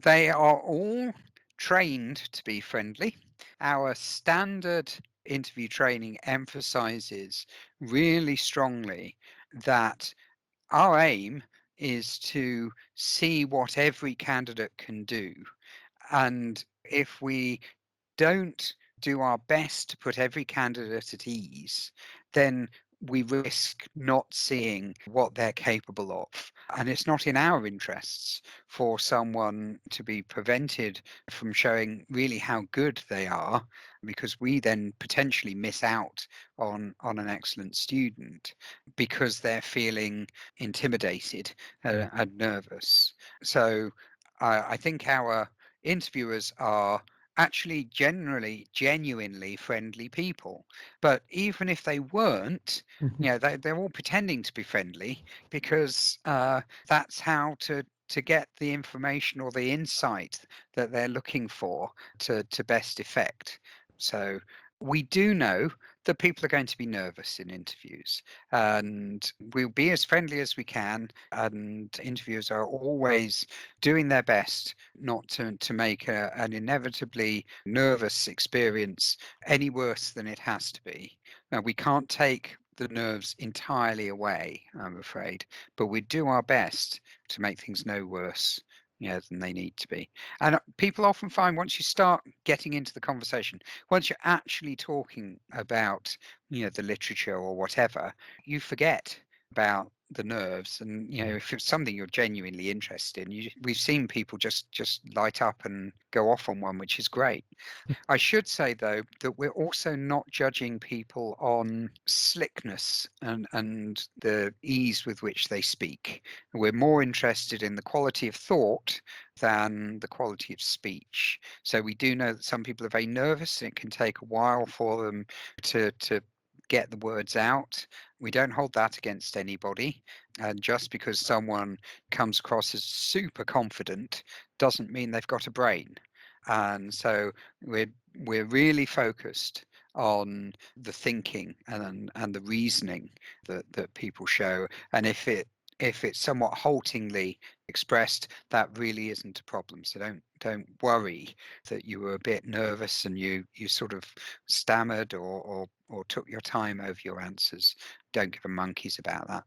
They are all trained to be friendly. Our standard interview training emphasizes really strongly that our aim is to see what every candidate can do. And if we don't do our best to put every candidate at ease, then we risk not seeing what they're capable of. And it's not in our interests for someone to be prevented from showing really how good they are, because we then potentially miss out on an excellent student because they're feeling intimidated Mm. and nervous. So I think our interviewers are actually generally genuinely friendly people. But even if they weren't, Mhm. they're all pretending to be friendly because that's how to get the information or the insight that they're looking for to best effect. So we do know that people are going to be nervous in interviews, and we'll be as friendly as we can, and interviewers are always doing their best not to make an inevitably nervous experience any worse than it has to be. Now, we can't take the nerves entirely away, I'm afraid, but we do our best to make things no worse. Than they need to be. And people often find once you start getting into the conversation, once you're actually talking about, the literature or whatever, you forget about the nerves. And if it's something you're genuinely interested in, we've seen people just light up and go off on one, which is great. I should say though that we're also not judging people on slickness and the ease with which they speak. We're more interested in the quality of thought than the quality of speech. So we do know that some people are very nervous and it can take a while for them to get the words out. We don't hold that against anybody. And just because someone comes across as super confident doesn't mean they've got a brain. And so we're really focused on the thinking and the reasoning that people show. And if it's somewhat haltingly expressed, that really isn't a problem. So don't worry that you were a bit nervous and you sort of stammered or took your time over your answers. Don't give a monkeys about that.